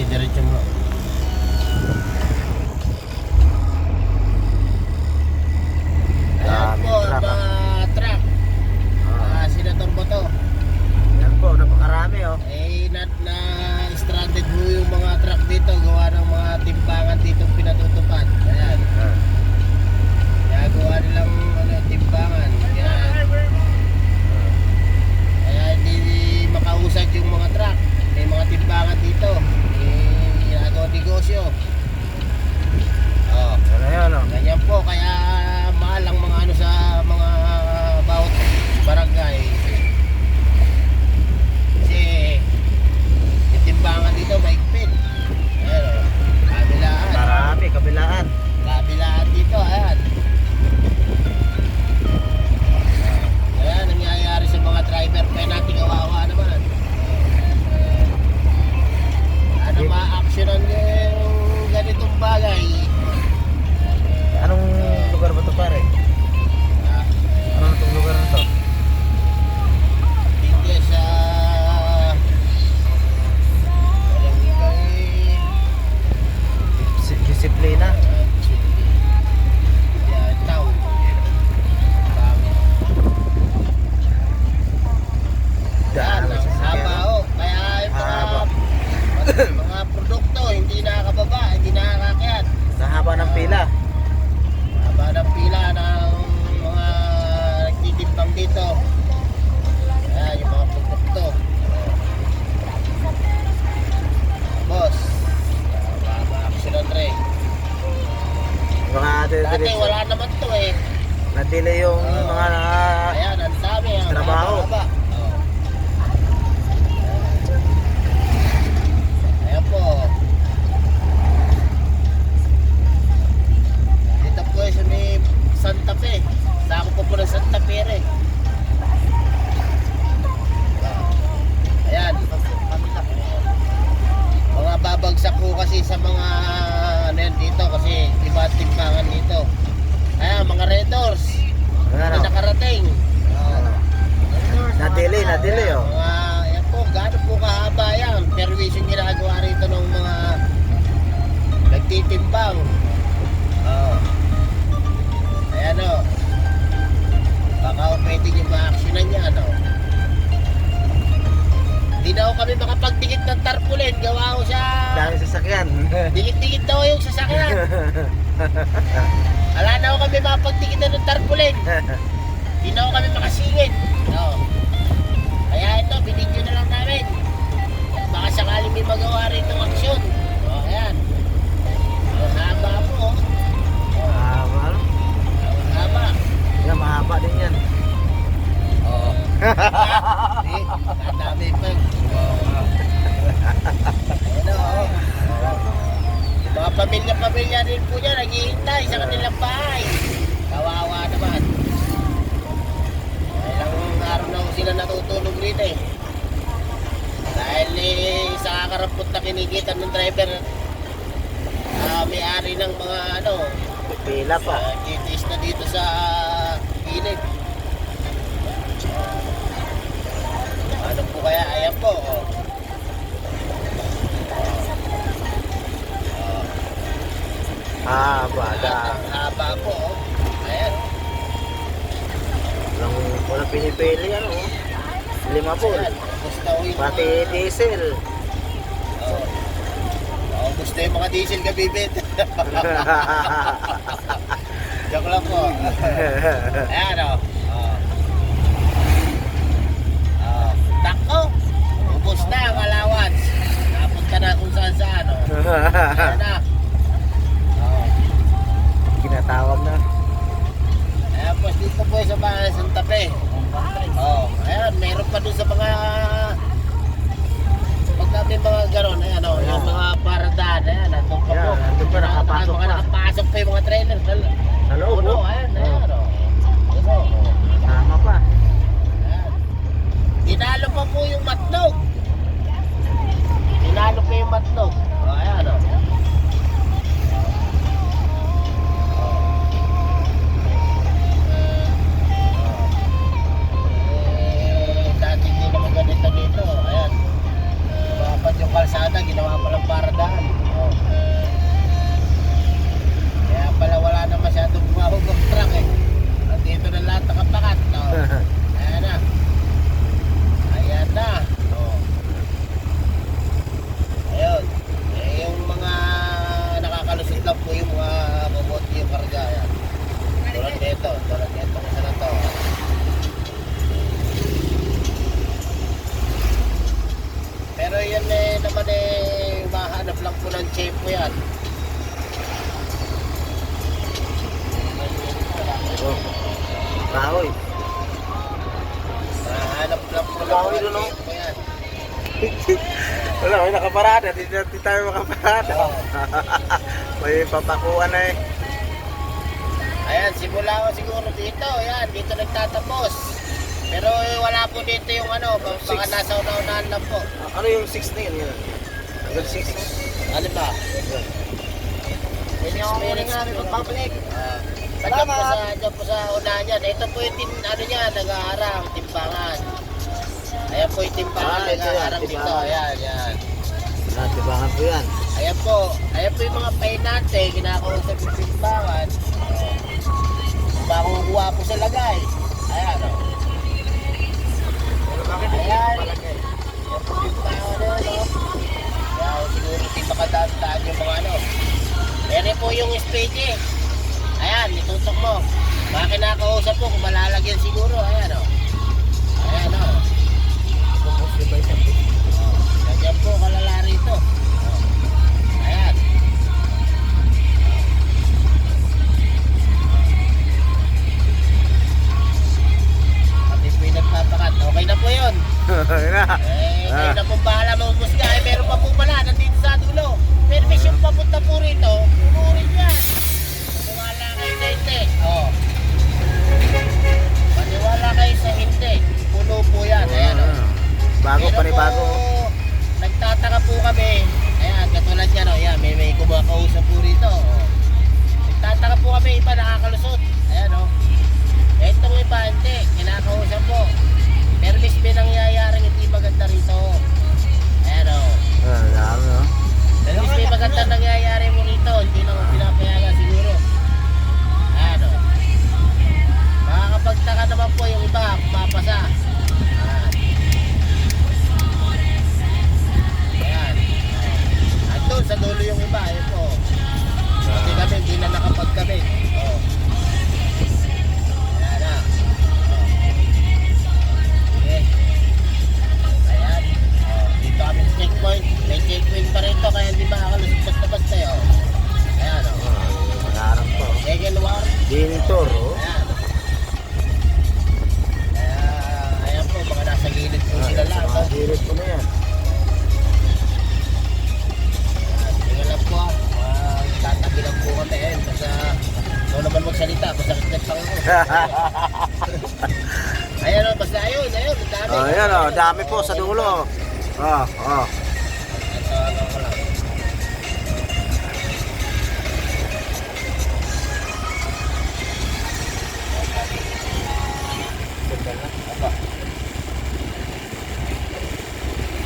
diretso mo. Ayan po, truck, mga truck. Senator Boto. Yan po, napakarami oh. Na-stranded po yung mga truck dito. Gawa ng mga timbangan dito pinatutupad. Ayan. Gawa nilang timbangan. Kaya hindi makausad yung mga truck. May mga timbangan dito. Ginagawa negosyo. Ano yan oh. Ganyan po, kaya mahal ang mga ano sa mga bawat barangay. Kasi yung timbangan dito maigpit. Ayan o, kabilaan. Marami, kabilaan. Kabilaan dito, ayan. Ayan, nangyayari sa mga driver. Kaya natin kawawa naman. Ano ma-actionan yung ganitong bagay? Anong lugar ba ito pare? Anong itong lugar na ito? Dito sa Disiplina. town. Daan Yan, sa haba sakyan. o. Kaya yung Haba. mga produkto hindi nakakababa, hindi nakakakyat. Sa haba ng pila. Haba ng pila ng mga nagtitimbang dito. Ayan, yung mga produkto. Boss, action on Ray. Mga Dati wala naman to eh. na-delay yung mga Ayan, ang dami. Ang trabaho. haba. Ayan po. Dito po sa may Santa Fe. Sako po ng Santa Fe rin. Ayan. Mga babagsak po kasi sa mga ano yan dito kasi iba timbangan dito. Ayan, mga Red Doors. ano, Hindi nakarating. na-delay oh. Mga, yan po, gaano po kahaba yan. Perwisyon ginagawa rito ng mga nagtitimbang. Ayan o. Baka pwede nyo ma-actionan yan o. Hindi na ako kami makapagdikit ng tarpaulin. Gawa ko sa... Dami sasakyan. Dikit-dikit daw yung sasakyan. Wala na ako kami makapagdikit ng tarpaulin. Hindi na ako kami makasingit. Kaya ito, binidyo na lang namin. At baka sakaling may magawa rin itong aksyon. Ayan. Ang haba po. Haba. Ang haba. Yan, mahaba din yan. Oo. Ang dami pa. Mga pamilya-pamilya rin po niya naghihintay sa kanilang bahay. Kawawa naman. Ilang araw na ho sila natutulog rito eh. Dahil sa kakarampot na kinikitan ng driver, may-ari ng mga ano, Pila pa. kitis na dito sa gilid. Ano po kaya? Ayan po. Haba. Ang haba po. Ayan. Walang pinipili ano oh. 5 po. Ayan. Gusto ko yung Pati diesel. gusto yung mga diesel ka bibit. Joke lang po. Ayan o. Tako. Ubus na ang allowance. Napunta na kung saan saan. Ayan na. Kinatawag na. Ayan po dito po sa bahay Santa Fe. Ayan, meron pa doon sa mga pagka may mga gano'n, ayan o, yung mga paradaan, ayan, nandun pa po. Nandun pa, nakapasok pa. Nakapasok pa yung mga trailer. Sa loob Puno, oh. ayan, ayan o. Puno. Tama pa. Ayan. Tinalo pa po yung matnog. Tinalo pa yung matnog. Ayan o. Dati hindi naman ganito dito. Ayan. Yung kalsada, ginawa pa lang para Magawi doon, no? Ayan. Wala, may nakaparada. Di tayo makaparada. Oo. May papakuan na eh. Ayan, simula ko siguro dito. Ayan, dito nagtatapos. Pero wala po dito yung ano, baka Six. nasa una-unahan lang po. Ano yung 6 na yun? Hanggang 6 na? Ano ba? Yan yung Minutes nga po. public. Diyan po sa unahan yan. Ito po yung ano niya, nag-aarang, timbangan. Ayan po yung timbangan, Ah, ito yan, nag-aarang dito. timbangan. Ayan, yan. Tibangan po yan. Ayan po yung mga painante, kinakausap yung timbangan. Makukuha po sa lagay. Ayan, o. Ayan. Ayan po yung timbangan na, no? Ayan, siguro hindi makadaan yung mga ano. Ayan po yung SPG. Ayan, itutok mo. Baka kinakausap po kung malalagyan siguro. Ayan, o. Ayan, o. Ganyan po, kalala rito. Ayan. Pati po yung nagpapakat. Okay na po yun. Ayun na. Kayo na pong bahala mamusga. Meron pa po pala, nandito sa dulo. Permis yung papunta po rito. Puno rin yan. Maniwala kayo sa hindi. Maniwala kayo sa hindi. Puno po yan. Ayan, o. Bago, Pero panibago. po, nagtataka po kami. Ayan, katulad yan, o. Ayan, may kumakausap po rito. O. Nagtataka po kami, iba nakakalusot. Ayan, o. Itong iba, hindi. Kinakausap po. Permis may nangyayaring hindi maganda rito. Ayan, o. Dami, no? Permis may maganda nangyayari mo rito. Hindi na mo pinapayagan siguro. Ayan, o. Makakapagtaka naman po yung iba, mapasa. Ayan. Andun sa dulo yung iba, ayun po. Kasi kami, hindi na nakapagkabit. Oh. Ayan na. Oh. Okay. Ayan. Oh. Dito kami sa checkpoint. May checkpoint pa rito, kaya hindi makakalusot basta-basta. Oh. Ayan o. Mag-aarang po. Second war. Dintor, oh. Ayan. Ayan po, mga nasa gilid po sila lang. Mga gilid po na yan. Tingnan lang po. Tatabi lang po kami. Ayan, basta ikaw naman magsalita. Basta kitip pang ako. Ayan o, basta ayun. Ang dami. Oh, yan, oh. Dami po sa dulo. Oh, oh.